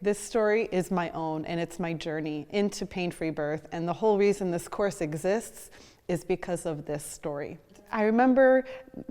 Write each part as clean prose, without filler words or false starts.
This story is my own, and it's my journey into pain-free birth. And the whole reason this course exists is because of this story. I remember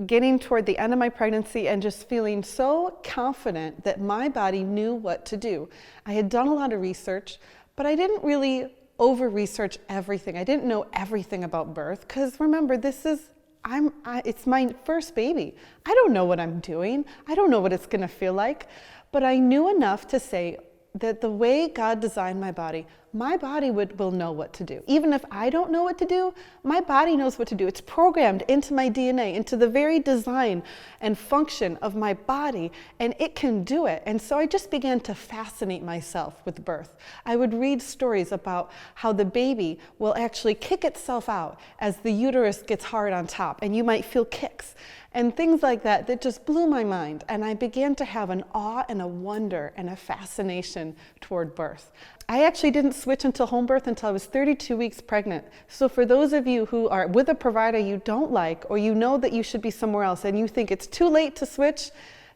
getting toward the end of my pregnancy and just feeling so confident that my body knew what to do. I had done a lot of research, but I didn't really over-research everything. I didn't know everything about birth, because remember, it's my first baby. I don't know what I'm doing. I don't know what it's gonna feel like, but I knew enough to say that the way God designed my body will know what to do. Even if I don't know what to do, my body knows what to do. It's programmed into my DNA, into the very design and function of my body, and it can do it. And so I just began to fascinate myself with birth. I would read stories about how the baby will actually kick itself out as the uterus gets hard on top, and you might feel kicks and things like that that just blew my mind. And I began to have an awe and a wonder and a fascination toward birth. I actually didn't switch into home birth until I was 32 weeks pregnant. So for those of you who are with a provider you don't like, or you know that you should be somewhere else and you think it's too late to switch,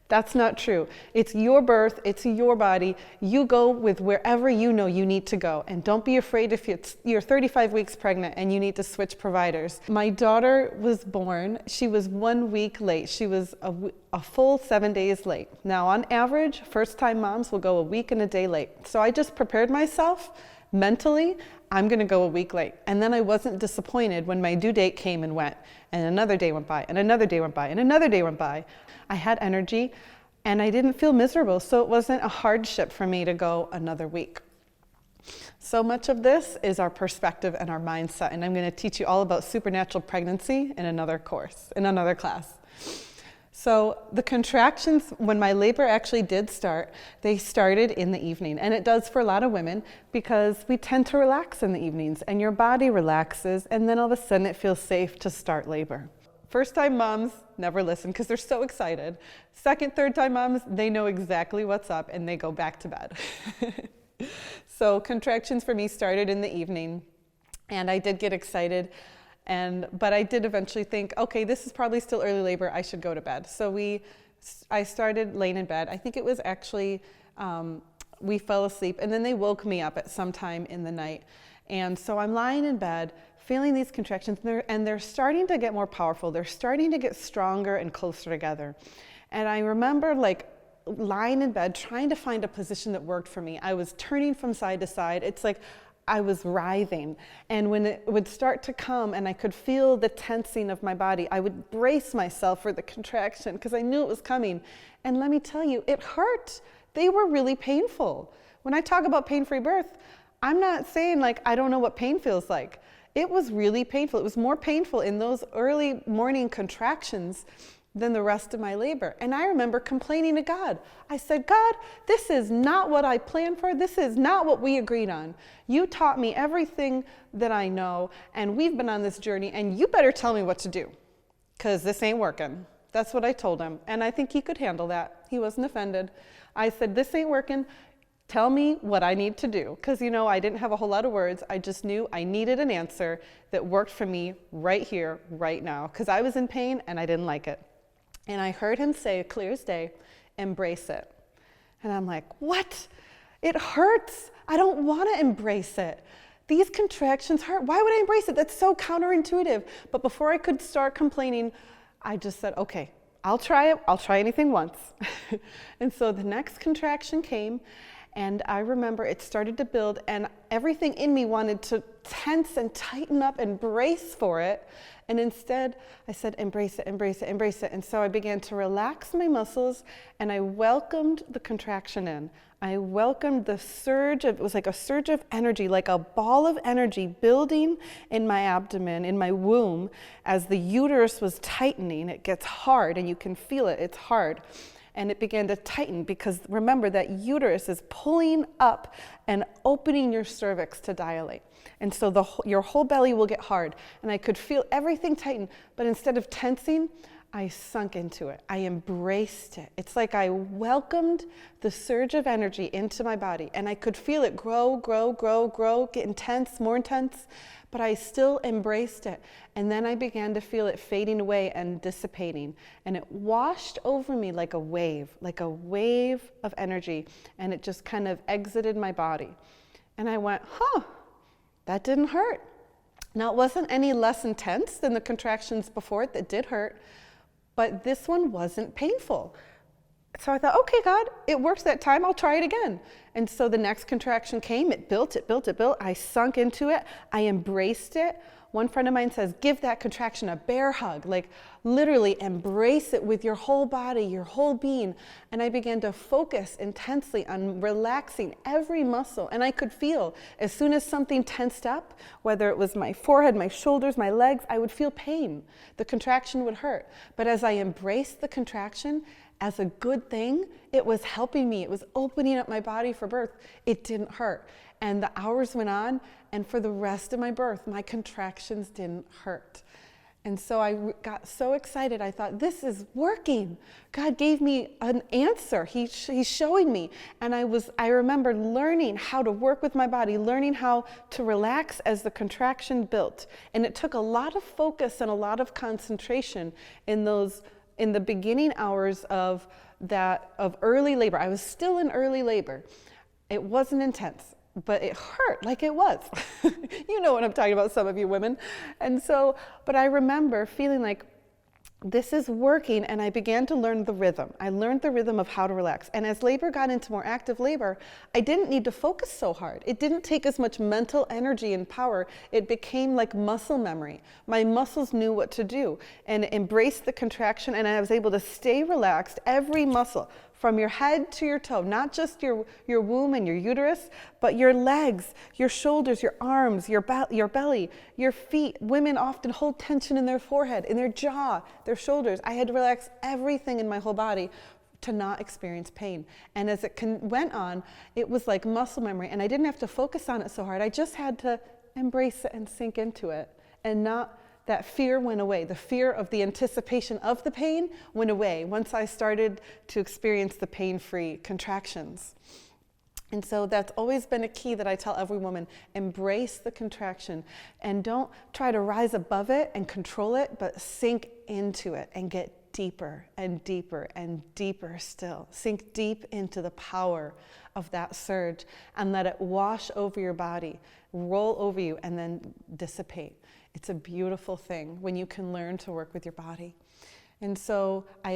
that's not true. It's your birth, it's your body. You go with wherever you know you need to go. And don't be afraid if you're 35 weeks pregnant and you need to switch providers. My daughter was born, she was 1 week late. She was a full 7 days late. Now on average, first-time moms will go a week and a day late. So I just prepared myself mentally, I'm gonna go a week late. And then I wasn't disappointed when my due date came and went, and another day went by, and another day went by, and another day went by. I had energy, and I didn't feel miserable, so it wasn't a hardship for me to go another week. So much of this is our perspective and our mindset, and I'm gonna teach you all about supernatural pregnancy in another course, in another class. So the contractions, when my labor actually did start, they started in the evening. And it does for a lot of women because we tend to relax in the evenings and your body relaxes, and then all of a sudden it feels safe to start labor. First-time moms never listen because they're so excited. Second, third-time moms, they know exactly what's up and they go back to bed. So contractions for me started in the evening, and I did get excited. But I did eventually think, okay, this is probably still early labor, I should go to bed. So I started laying in bed. I think it was actually, we fell asleep, and then they woke me up at some time in the night. And so I'm lying in bed, feeling these contractions, and they're starting to get more powerful. They're starting to get stronger and closer together. And I remember lying in bed, trying to find a position that worked for me. I was turning from side to side. It's like I was writhing, and when it would start to come and I could feel the tensing of my body, I would brace myself for the contraction because I knew it was coming. And let me tell you, it hurt. They were really painful. When I talk about pain-free birth, I'm not saying I don't know what pain feels like. It was really painful. It was more painful in those early morning contractions than the rest of my labor. And I remember complaining to God. I said, God, this is not what I planned for. This is not what we agreed on. You taught me everything that I know, and we've been on this journey, and you better tell me what to do, because this ain't working. That's what I told him, and I think he could handle that. He wasn't offended. I said, this ain't working. Tell me what I need to do, because I didn't have a whole lot of words. I just knew I needed an answer that worked for me right here, right now, because I was in pain and I didn't like it. And I heard him say, clear as day, embrace it. And I'm like, what? It hurts. I don't want to embrace it. These contractions hurt. Why would I embrace it? That's so counterintuitive. But before I could start complaining, I just said, okay, I'll try it. I'll try anything once. And so the next contraction came, and I remember it started to build, and everything in me wanted to tense and tighten up and brace for it. And instead, I said, embrace it, embrace it, embrace it. And so I began to relax my muscles, and I welcomed the contraction in. I welcomed the surge. It was like a surge of energy, like a ball of energy building in my abdomen, in my womb, as the uterus was tightening. It gets hard, and you can feel it. It's hard. And it began to tighten because remember that uterus is pulling up and opening your cervix to dilate. And so your whole belly will get hard. And I could feel everything tighten, but instead of tensing, I sunk into it. I embraced it. It's like I welcomed the surge of energy into my body, and I could feel it grow, grow, grow, grow, get intense, more intense, but I still embraced it. And then I began to feel it fading away and dissipating, and it washed over me like a wave of energy, and it just kind of exited my body. And I went, that didn't hurt. Now, it wasn't any less intense than the contractions before it that did hurt, but this one wasn't painful. So I thought, okay, God, it worked that time, I'll try it again. And so the next contraction came, it built. I sunk into it, I embraced it. One friend of mine says, give that contraction a bear hug, like literally embrace it with your whole body, your whole being. And I began to focus intensely on relaxing every muscle. And I could feel, as soon as something tensed up, whether it was my forehead, my shoulders, my legs, I would feel pain. The contraction would hurt. But as I embraced the contraction as a good thing, it was helping me. It was opening up my body for birth. It didn't hurt. And the hours went on, and for the rest of my birth, my contractions didn't hurt. And so I got so excited. I thought, this is working. God gave me an answer. He's showing me. And I remember learning how to work with my body, learning how to relax as the contraction built. And it took a lot of focus and a lot of concentration in the beginning hours of early labor. I was still in early labor. It wasn't intense, but it hurt like it was. You know what I'm talking about, some of you women. And so, but I remember feeling like this is working, and I began to learn the rhythm. I learned the rhythm of how to relax. And as labor got into more active labor, I didn't need to focus so hard. It didn't take as much mental energy and power. It became like muscle memory. My muscles knew what to do and embraced the contraction, and I was able to stay relaxed, every muscle, from your head to your toe, not just your womb and your uterus, but your legs, your shoulders, your arms, your belly, your feet. Women often hold tension in their forehead, in their jaw, their shoulders. I had to relax everything in my whole body to not experience pain. And as it went on, it was like muscle memory, and I didn't have to focus on it so hard. I just had to embrace it and sink into it, and that fear went away. The fear of the anticipation of the pain went away once I started to experience the pain-free contractions. And so that's always been a key that I tell every woman: embrace the contraction and don't try to rise above it and control it, but sink into it and get deeper and deeper and deeper still. Sink deep into the power of that surge and let it wash over your body, roll over you, and then dissipate. It's a beautiful thing when you can learn to work with your body. And so I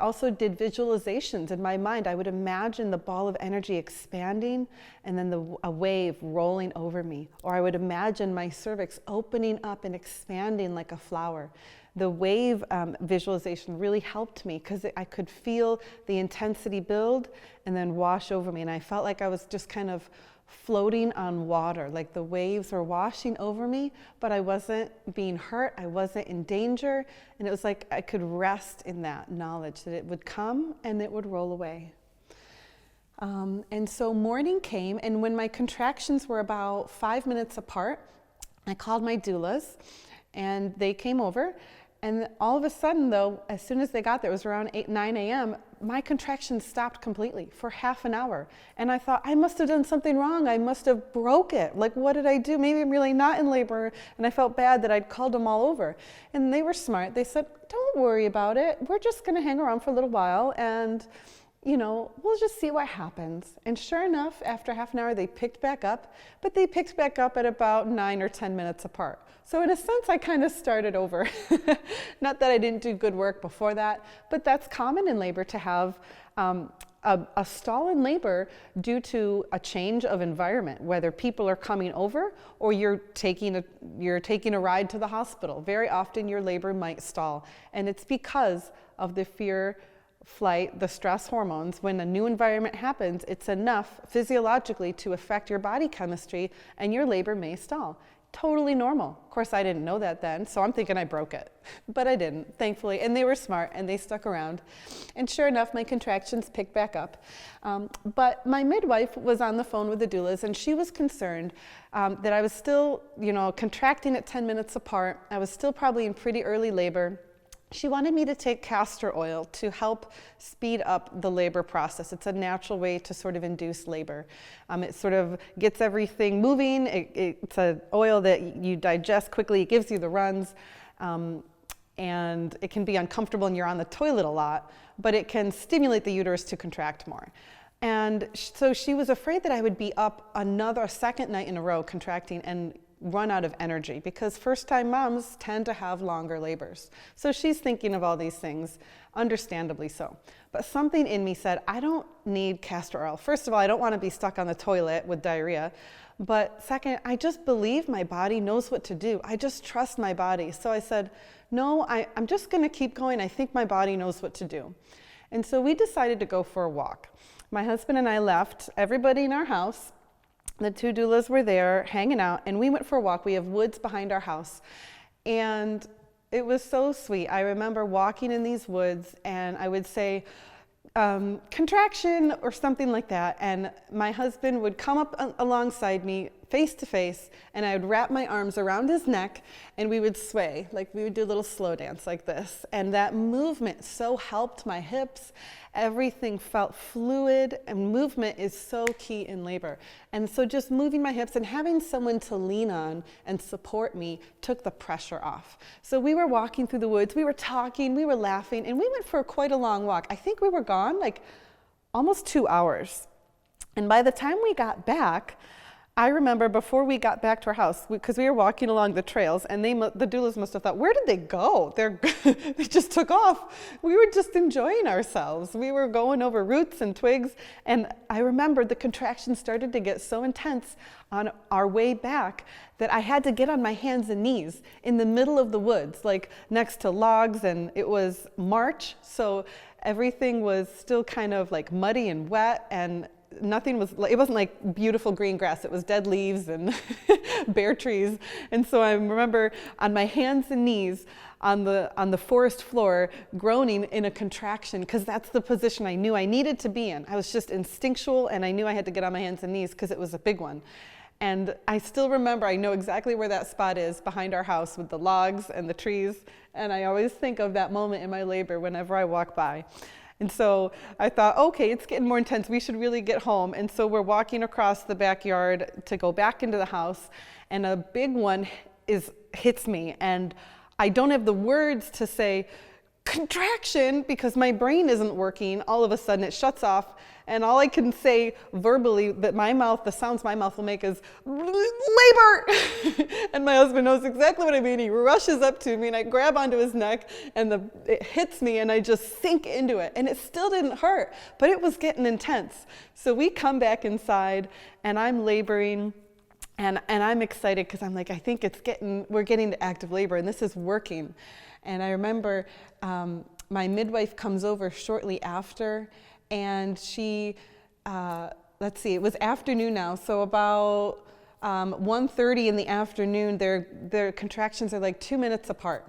also did visualizations in my mind. I would imagine the ball of energy expanding and then a wave rolling over me. Or I would imagine my cervix opening up and expanding like a flower. The wave visualization really helped me because I could feel the intensity build and then wash over me. And I felt like I was just kind of floating on water, like the waves were washing over me, but I wasn't being hurt, I wasn't in danger, and it was like I could rest in that knowledge that it would come and it would roll away. And so morning came, and when my contractions were about 5 minutes apart, I called my doulas, and they came over, and all of a sudden, though, as soon as they got there, it was around 9 a.m., my contractions stopped completely for half an hour. And I thought, I must have done something wrong. I must have broke it. Like, what did I do? Maybe I'm really not in labor. And I felt bad that I'd called them all over. And they were smart. They said, don't worry about it. We're just going to hang around for a little while, and we'll just see what happens. And sure enough, after half an hour, they picked back up, but they picked back up at about 9 or 10 minutes apart. So in a sense, I kind of started over. Not that I didn't do good work before that, but that's common in labor to have a stall in labor due to a change of environment, whether people are coming over or you're taking a ride to the hospital. Very often your labor might stall, and it's because of the fear, flight, the stress hormones. When a new environment happens, it's enough physiologically to affect your body chemistry, and your labor may stall. Totally normal. Of course, I didn't know that then, so I'm thinking I broke it. But I didn't, thankfully, and they were smart, and they stuck around. And sure enough, my contractions picked back up. But my midwife was on the phone with the doulas, and she was concerned that I was still, contracting at 10 minutes apart. I was still probably in pretty early labor. she wanted me to take castor oil to help speed up the labor process. It's a natural way to sort of induce labor. It sort of gets everything moving. It's an oil that you digest quickly. It gives you the runs. And it can be uncomfortable and you're on the toilet a lot, but it can stimulate the uterus to contract more. And so she was afraid that I would be up a second night in a row contracting and run out of energy, because first-time moms tend to have longer labors. So she's thinking of all these things, understandably so. But something in me said, I don't need castor oil. First of all, I don't want to be stuck on the toilet with diarrhea. But second, I just believe my body knows what to do. I just trust my body. So I said, no, I'm just going to keep going. I think my body knows what to do. And so we decided to go for a walk. My husband and I left everybody in our house. The 2 doulas were there hanging out, and we went for a walk. We have woods behind our house, and it was so sweet. I remember walking in these woods, and I would say, contraction or something like that, and my husband would come up alongside me face to face, and I would wrap my arms around his neck, and we would sway, like we would do a little slow dance like this. And that movement so helped my hips. Everything felt fluid, and movement is so key in labor. And so just moving my hips and having someone to lean on and support me took the pressure off. So we were walking through the woods, we were talking, we were laughing, and we went for quite a long walk. I think we were gone like almost 2 hours. And by the time we got back, I remember before we got back to our house, because we were walking along the trails, and the doulas must have thought, where did they go? They just took off. We were just enjoying ourselves. We were going over roots and twigs, and I remember the contractions started to get so intense on our way back that I had to get on my hands and knees in the middle of the woods, like next to logs, and it was March, so everything was still kind of like muddy and wet, and it wasn't like beautiful green grass, it was dead leaves and bare trees. And so I remember on my hands and knees on the forest floor groaning in a contraction, because that's the position I knew I needed to be in. I was just instinctual, and I knew I had to get on my hands and knees because it was a big one. And I still remember, I know exactly where that spot is behind our house with the logs and the trees, and I always think of that moment in my labor whenever I walk by. And so I thought, okay, it's getting more intense. We should really get home. And so we're walking across the backyard to go back into the house, and a big one hits me. And I don't have the words to say contraction because my brain isn't working. All of a sudden it shuts off. And all I can say verbally, the sounds my mouth will make is labor. And my husband knows exactly what I mean. He rushes up to me, and I grab onto his neck, and it hits me, and I just sink into it. And it still didn't hurt, but it was getting intense. So we come back inside, and I'm laboring, and I'm excited because I'm like, I think we're getting to active labor, and this is working. And I remember my midwife comes over shortly after, and she, it was afternoon now, so about 1:30 in the afternoon, their contractions are like 2 minutes apart.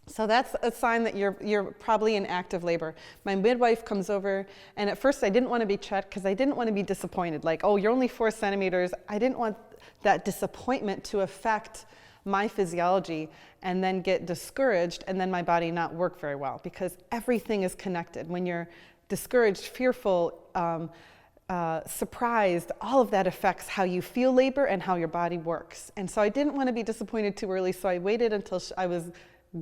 So that's a sign that you're probably in active labor. My midwife comes over, and at first I didn't want to be checked because I didn't want to be disappointed. Like, oh, you're only 4 centimeters. I didn't want that disappointment to affect my physiology and then get discouraged and then my body not work very well, because everything is connected. When you're discouraged, fearful, surprised, all of that affects how you feel labor and how your body works. And so I didn't want to be disappointed too early, so I waited until I was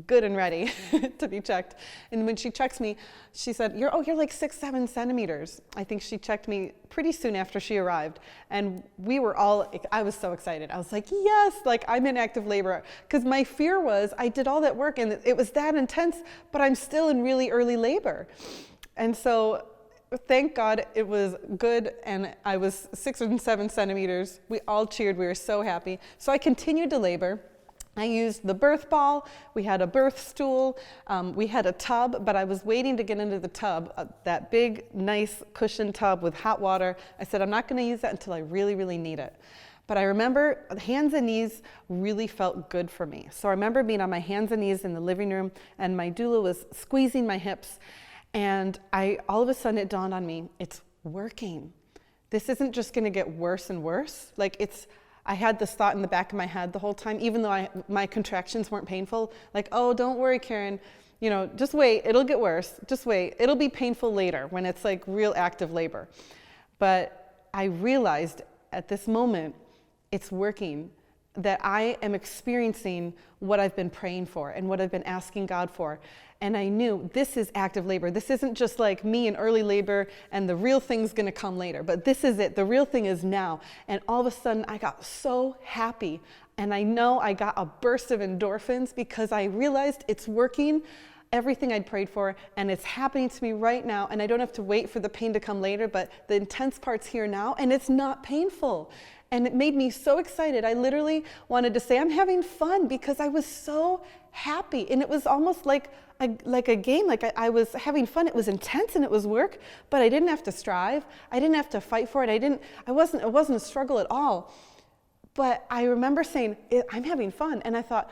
good and ready to be checked. And when she checks me, she said, you're like 6-7 centimeters. I think she checked me pretty soon after she arrived. And I was so excited. I was like, yes, like I'm in active labor. Because my fear was I did all that work and it was that intense, but I'm still in really early labor. And so thank God it was good, and I was 6 and 7 centimeters. We all cheered. We were so happy. So I continued to labor. I used the birth ball. We had a birth stool. We had a tub, but I was waiting to get into the tub, that big, nice cushioned tub with hot water. I said, I'm not going to use that until I really, really need it. But I remember hands and knees really felt good for me. So I remember being on my hands and knees in the living room, and my doula was squeezing my hips. And all of a sudden it dawned on me, it's working. This isn't just going to get worse and worse. I had this thought in the back of my head the whole time, even though my contractions weren't painful. Like, oh, don't worry, Karen. just wait, it'll get worse. Just wait, it'll be painful later when it's like real active labor. But I realized at this moment, it's working, that I am experiencing what I've been praying for and what I've been asking God for. And I knew this is active labor. This isn't just like me in early labor and the real thing's gonna come later, but this is it. The real thing is now. And all of a sudden I got so happy, and I know I got a burst of endorphins because I realized it's working, everything I'd prayed for, and it's happening to me right now, and I don't have to wait for the pain to come later, but the intense part's here now, and it's not painful. And it made me so excited. I literally wanted to say, I'm having fun, because I was so happy. And it was almost like a game, like I was having fun. It was intense and it was work, but I didn't have to strive. I didn't have to fight for it. It wasn't a struggle at all. But I remember saying, I'm having fun. And I thought,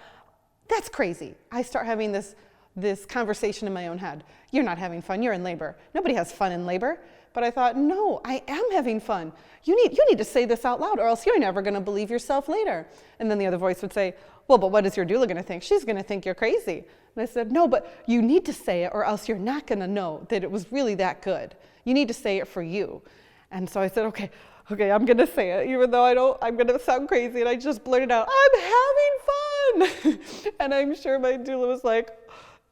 that's crazy. I start having this conversation in my own head. You're not having fun, you're in labor. Nobody has fun in labor. But I thought, no, I am having fun. You need to say this out loud, or else you're never gonna believe yourself later. And then the other voice would say, well, but what is your doula gonna think? She's gonna think you're crazy. And I said, no, but you need to say it, or else you're not gonna know that it was really that good. You need to say it for you. And so I said, okay, I'm gonna say it, even though I'm gonna sound crazy. And I just blurted out, I'm having fun. And I'm sure my doula was like,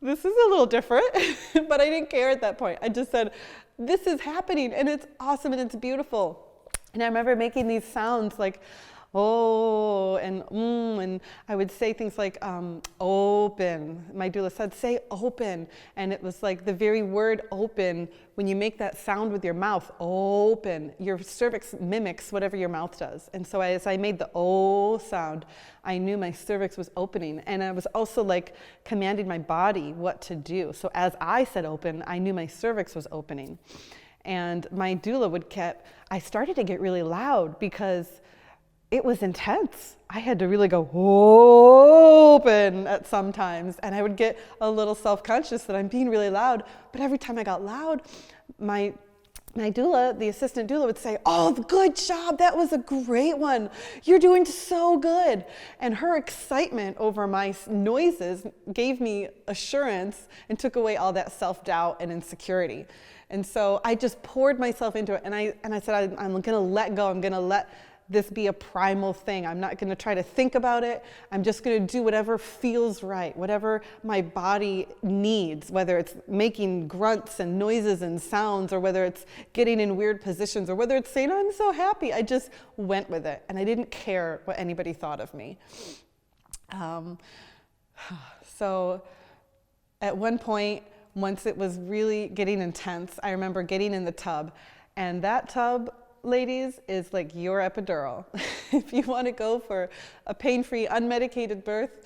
this is a little different, but I didn't care at that point. I just said, this is happening, and it's awesome, and it's beautiful. And I remember making these sounds like, oh, and I would say things like, open. My doula said, say open. And it was like the very word open, when you make that sound with your mouth, open, your cervix mimics whatever your mouth does. And so as I made the O sound, I knew my cervix was opening. And I was also like commanding my body what to do. So as I said open, I knew my cervix was opening. And my doula I started to get really loud because it was intense. I had to really go open at some times, and I would get a little self-conscious that I'm being really loud. But every time I got loud, my doula, the assistant doula, would say, oh, good job, that was a great one. You're doing so good. And her excitement over my noises gave me assurance and took away all that self-doubt and insecurity. And so I just poured myself into it, and I said, I'm gonna let go. I'm gonna let this be a primal thing. I'm not going to try to think about it. I'm just going to do whatever feels right, whatever my body needs, whether it's making grunts and noises and sounds, or whether it's getting in weird positions, or whether it's saying, I'm so happy. I just went with it, and I didn't care what anybody thought of me. So at one point, once it was really getting intense, I remember getting in the tub, and that tub, ladies, is like your epidural. If you want to go for a pain-free, unmedicated birth,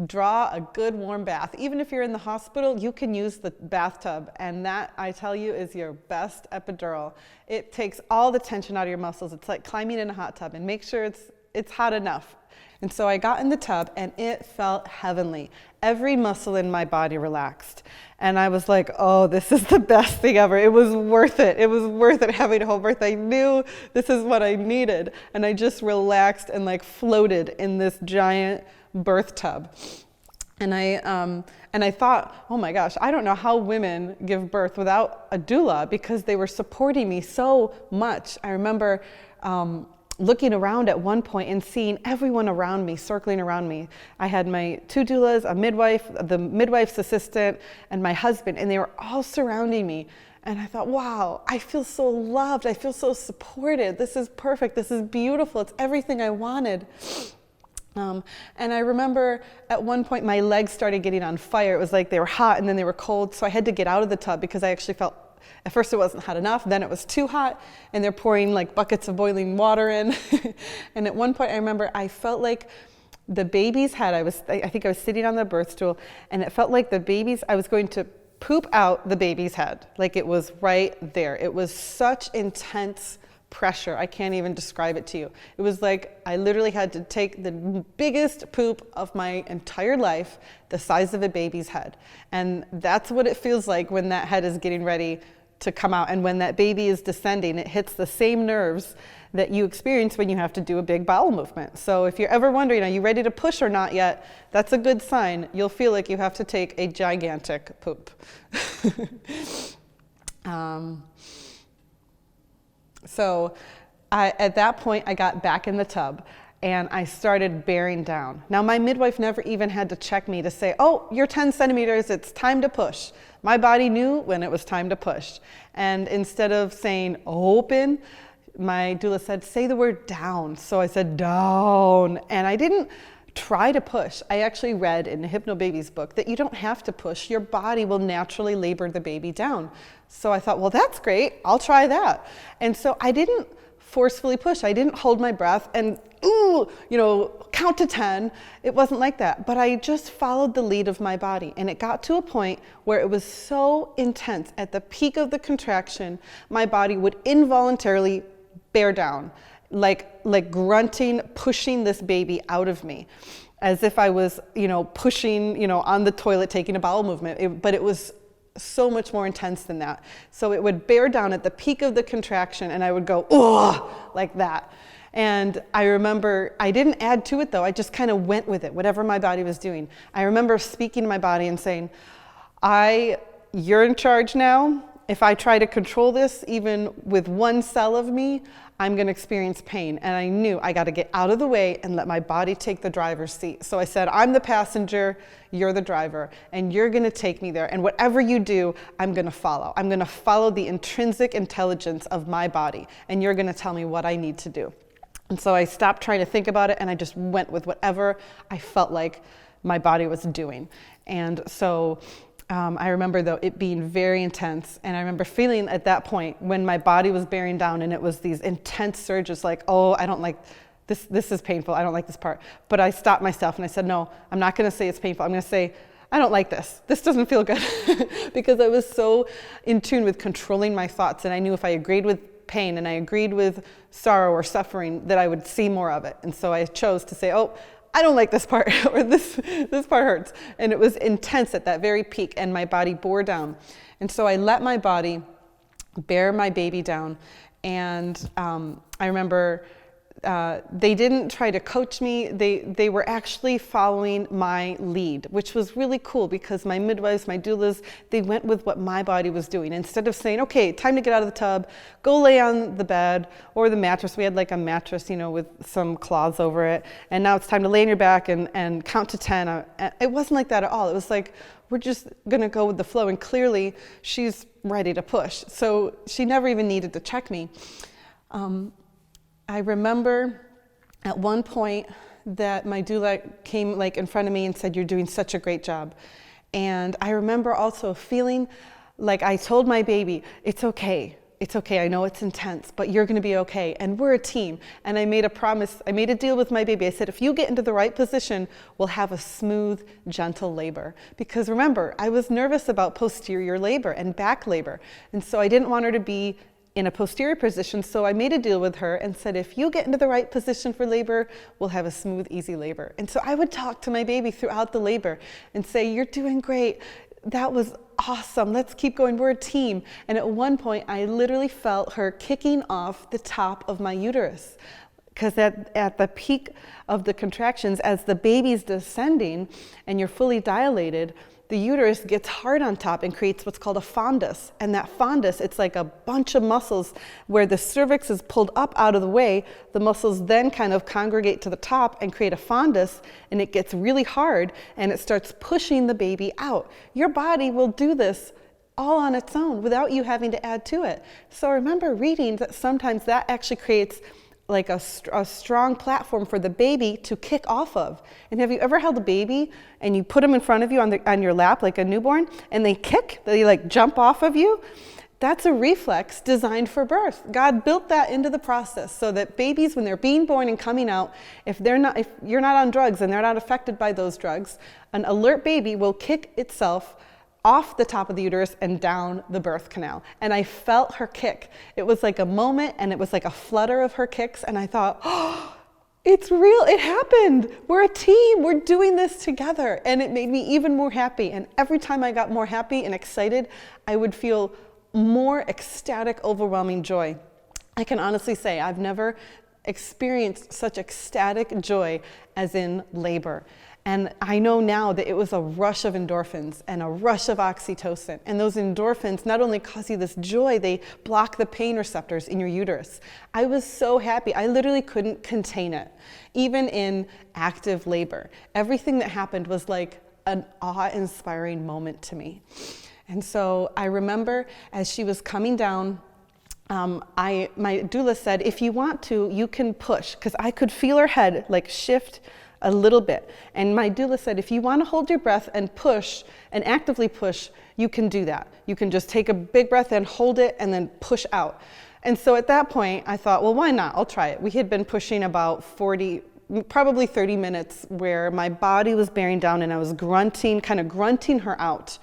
draw a good warm bath. Even if you're in the hospital, you can use the bathtub, and that, I tell you, is your best epidural. It takes all the tension out of your muscles. It's like climbing in a hot tub, and make sure it's hot enough. And so I got in the tub, and it felt heavenly. Every muscle in my body relaxed. And I was like, oh, this is the best thing ever. It was worth it. It was worth it having a whole birth. I knew this is what I needed. And I just relaxed and like floated in this giant birth tub. And I thought, oh my gosh, I don't know how women give birth without a doula, because they were supporting me so much. I remember looking around at one point and seeing everyone around me, circling around me. I had my two doulas, a midwife, the midwife's assistant, and my husband, and they were all surrounding me. And I thought, wow, I feel so loved. I feel so supported. This is perfect. This is beautiful. It's everything I wanted. And I remember at one point my legs started getting on fire. It was like they were hot and then they were cold. So I had to get out of the tub because I actually felt, at first it wasn't hot enough, then it was too hot, and they're pouring like buckets of boiling water in. And at one point I remember I felt like the baby's head, I think I was sitting on the birth stool, and it felt like I was going to poop out the baby's head. Like it was right there. It was such intense pressure. I can't even describe it to you. It was like I literally had to take the biggest poop of my entire life, the size of a baby's head. And that's what it feels like when that head is getting ready to come out. And when that baby is descending, it hits the same nerves that you experience when you have to do a big bowel movement. So if you're ever wondering, are you ready to push or not yet, that's a good sign. You'll feel like you have to take a gigantic poop. So at that point, I got back in the tub and I started bearing down. Now, my midwife never even had to check me to say, oh, you're 10 centimeters, it's time to push. My body knew when it was time to push. And instead of saying open, my doula said, say the word down. So I said down, and I didn't try to push. I actually read in the Hypnobaby's book that you don't have to push. Your body will naturally labor the baby down. So I thought, well, that's great. I'll try that. And so I didn't forcefully push. I didn't hold my breath and, ooh, count to 10. It wasn't like that. But I just followed the lead of my body. And it got to a point where it was so intense. At the peak of the contraction, my body would involuntarily bear down, like grunting, pushing this baby out of me, as if I was, pushing, on the toilet, taking a bowel movement. But it was so much more intense than that. So it would bear down at the peak of the contraction, and I would go, oh, like that. And I remember, I didn't add to it though, I just kind of went with it, whatever my body was doing. I remember speaking to my body and saying, you're in charge now. If I try to control this, even with one cell of me, I'm going to experience pain. And I knew I got to get out of the way and let my body take the driver's seat. So I said, I'm the passenger, you're the driver, and you're going to take me there. And whatever you do, I'm going to follow. I'm going to follow the intrinsic intelligence of my body, and you're going to tell me what I need to do. And so I stopped trying to think about it, and I just went with whatever I felt like my body was doing. And so I remember though it being very intense, and I remember feeling at that point when my body was bearing down and it was these intense surges like, oh, I don't like this, this is painful, I don't like this part. But I stopped myself and I said, no, I'm not going to say it's painful. I'm going to say, I don't like this. This doesn't feel good. Because I was so in tune with controlling my thoughts, and I knew if I agreed with pain and I agreed with sorrow or suffering that I would see more of it. And so I chose to say, oh, I don't like this part, or this part hurts. And it was intense at that very peak, and my body bore down. And so I let my body bear my baby down. And I remember they didn't try to coach me. They were actually following my lead, which was really cool because my midwives, my doulas, they went with what my body was doing. Instead of saying, okay, time to get out of the tub, go lay on the bed or the mattress. We had like a mattress, with some cloths over it. And now it's time to lay on your back and count to 10. It wasn't like that at all. It was like, we're just going to go with the flow. And clearly she's ready to push. So she never even needed to check me. I remember at one point that my doula came in front of me and said, you're doing such a great job. And I remember also feeling like I told my baby, it's okay, I know it's intense, but you're gonna be okay, and we're a team. And I made a promise, I made a deal with my baby. I said, if you get into the right position, we'll have a smooth, gentle labor. Because remember, I was nervous about posterior labor and back labor. And so I didn't want her to be in a posterior position, so I made a deal with her and said, if you get into the right position for labor, we'll have a smooth, easy labor. And so I would talk to my baby throughout the labor and say, you're doing great. That was awesome. Let's keep going. We're a team. And at one point, I literally felt her kicking off the top of my uterus. Because at the peak of the contractions, as the baby's descending and you're fully dilated, the uterus gets hard on top and creates what's called a fundus. And that fundus, it's like a bunch of muscles where the cervix is pulled up out of the way. The muscles then kind of congregate to the top and create a fundus, and it gets really hard and it starts pushing the baby out. Your body will do this all on its own without you having to add to it. So remember reading that sometimes that actually creates like a strong platform for the baby to kick off of. And have you ever held a baby and you put them in front of you on your lap like a newborn, and they kick, they like jump off of you? That's a reflex designed for birth. God built that into the process so that babies, when they're being born and coming out, if you're not on drugs and they're not affected by those drugs, an alert baby will kick itself off the top of the uterus and down the birth canal. And I felt her kick. It was like a moment, and it was like a flutter of her kicks, and I thought, oh, it's real, it happened. We're a team, we're doing this together. And it made me even more happy. And every time I got more happy and excited, I would feel more ecstatic, overwhelming joy. I can honestly say I've never experienced such ecstatic joy as in labor. And I know now that it was a rush of endorphins and a rush of oxytocin. And those endorphins not only cause you this joy, they block the pain receptors in your uterus. I was so happy. I literally couldn't contain it. Even in active labor, everything that happened was like an awe-inspiring moment to me. And so I remember as she was coming down, my doula said, if you want to, you can push, because I could feel her head like shift a little bit. And my doula said, if you want to hold your breath and push and actively push, you can do that. You can just take a big breath in, hold it, and then push out. And so at that point, I thought, well, why not? I'll try it. We had been pushing about probably 30 minutes where my body was bearing down and I was grunting, kind of grunting her out.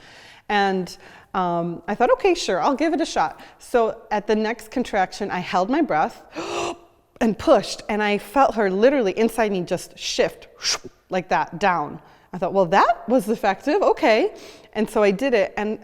And I thought, okay, sure, I'll give it a shot. So at the next contraction, I held my breath and pushed, and I felt her literally inside me just shift like that down. I thought, well, that was effective, okay. And so I did it, and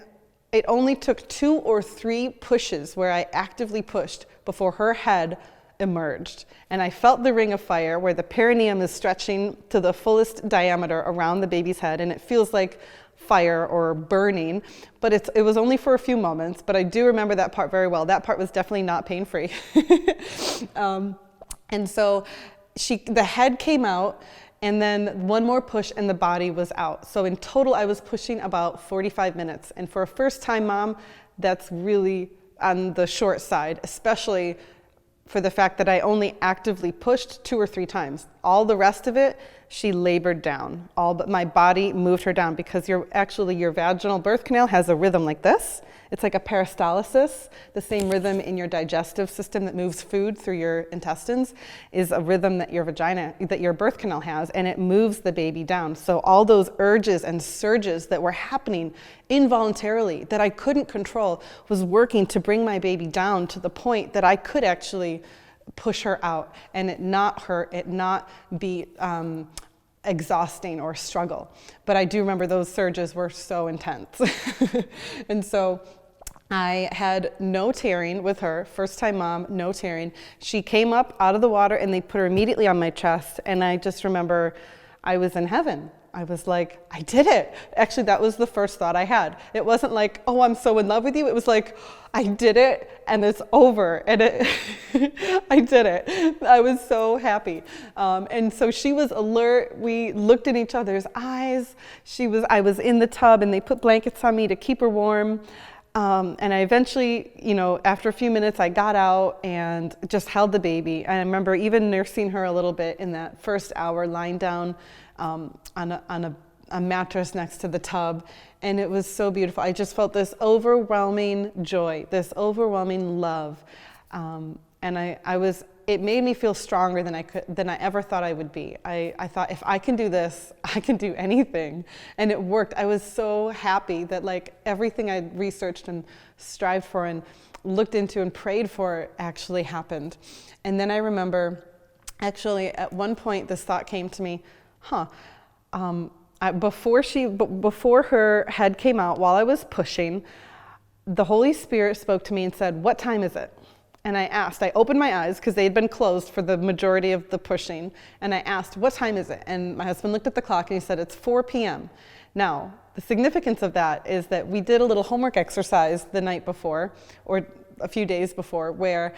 it only took 2 or 3 pushes where I actively pushed before her head emerged. And I felt the ring of fire where the perineum is stretching to the fullest diameter around the baby's head, and it feels like fire or burning, but it was only for a few moments, but I do remember that part very well. That part was definitely not pain-free. And so the head came out, and then one more push and the body was out. So in total, I was pushing about 45 minutes. And for a first-time mom, that's really on the short side, especially for the fact that I only actively pushed 2 or 3 times. All the rest of it, she labored down. All but my body moved her down, because your vaginal birth canal has a rhythm like this. It's like a peristalsis. The same rhythm in your digestive system that moves food through your intestines is a rhythm that your birth canal has, and it moves the baby down. So all those urges and surges that were happening involuntarily that I couldn't control was working to bring my baby down to the point that I could actually push her out and it not hurt, it not be exhausting or struggle. But I do remember those surges were so intense. And so I had no tearing with her, first time mom, no tearing. She came up out of the water and they put her immediately on my chest, and I just remember I was in heaven. I was like, I did it. Actually, that was the first thought I had. It wasn't like, oh, I'm so in love with you. It was like, I did it and it's over. And I did it. I was so happy. And so she was alert. We looked in each other's eyes. I was in the tub and they put blankets on me to keep her warm. And I eventually, after a few minutes, I got out and just held the baby. I remember even nursing her a little bit in that first hour, lying down on a mattress next to the tub, and it was so beautiful. I just felt this overwhelming joy, this overwhelming love, and it made me feel stronger than I ever thought I would be. I thought, if I can do this, I can do anything, and it worked. I was so happy that everything I researched and strived for and looked into and prayed for actually happened. And then I remember, actually, at one point, this thought came to me. Before her head came out, while I was pushing, the Holy Spirit spoke to me and said, "What time is it?" And I opened my eyes because they had been closed for the majority of the pushing, and I asked, "What time is it?" And my husband looked at the clock and he said, "It's 4 p.m. Now, the significance of that is that we did a little homework exercise the night before, or a few days before, where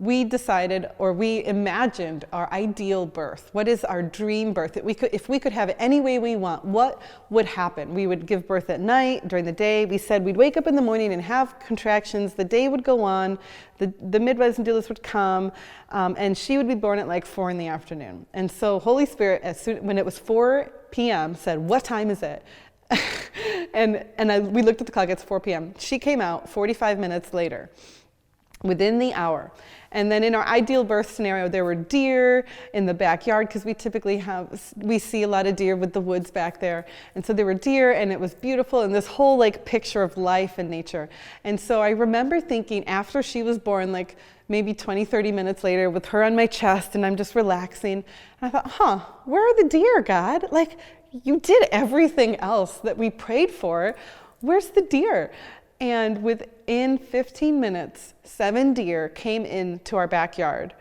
we decided, or we imagined, our ideal birth. What is our dream birth? If we could have it any way we want, what would happen? We would give birth at night, during the day. We said we'd wake up in the morning and have contractions. The day would go on. The midwives and doulas would come, and she would be born at 4 in the afternoon. And so Holy Spirit, when it was 4 p.m., said, "What time is it?" We looked at the clock. It's 4 p.m. She came out 45 minutes later, within the hour. And then in our ideal birth scenario, there were deer in the backyard, because we see a lot of deer with the woods back there. And so there were deer, and it was beautiful, and this whole picture of life and nature. And so I remember thinking, after she was born, maybe 20, 30 minutes later, with her on my chest and I'm just relaxing, and I thought, where are the deer, God? You did everything else that we prayed for. Where's the deer? And within 15 minutes, 7 deer came into our backyard.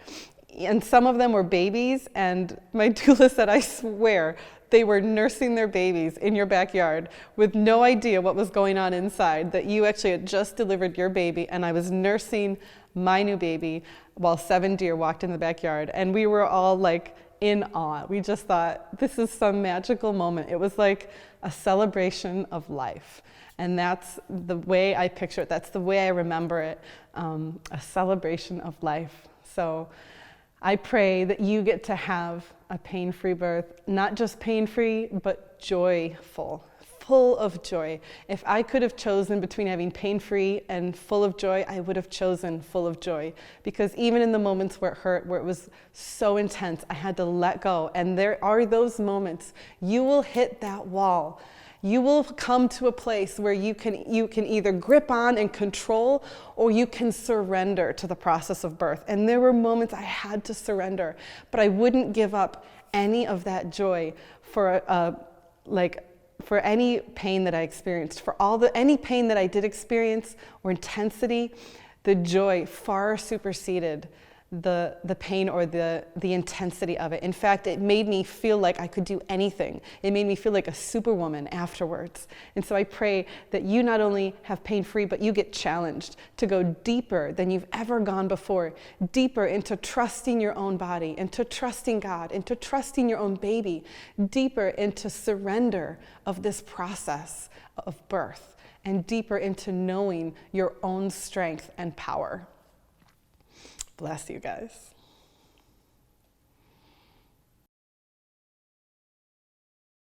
And some of them were babies, and my doula said, I swear, they were nursing their babies in your backyard with no idea what was going on inside, that you actually had just delivered your baby, and I was nursing my new baby while 7 deer walked in the backyard. And we were all like in awe. We just thought, this is some magical moment. It was like a celebration of life. And that's the way I picture it. That's the way I remember it, a celebration of life. So I pray that you get to have a pain-free birth, not just pain-free, but joyful, full of joy. If I could have chosen between having pain-free and full of joy, I would have chosen full of joy. Because even in the moments where it hurt, where it was so intense, I had to let go. And there are those moments. You will hit that wall. You will come to a place where you can either grip on and control, or you can surrender to the process of birth. And there were moments I had to surrender, but I wouldn't give up any of that joy for any pain that I experienced, for any pain that I did experience or intensity. The joy far superseded the pain or the intensity of it. In fact, it made me feel like I could do anything. It made me feel like a superwoman afterwards. And so I pray that you not only have pain-free, but you get challenged to go deeper than you've ever gone before, deeper into trusting your own body, into trusting God, into trusting your own baby, deeper into surrender of this process of birth, and deeper into knowing your own strength and power. Bless you guys.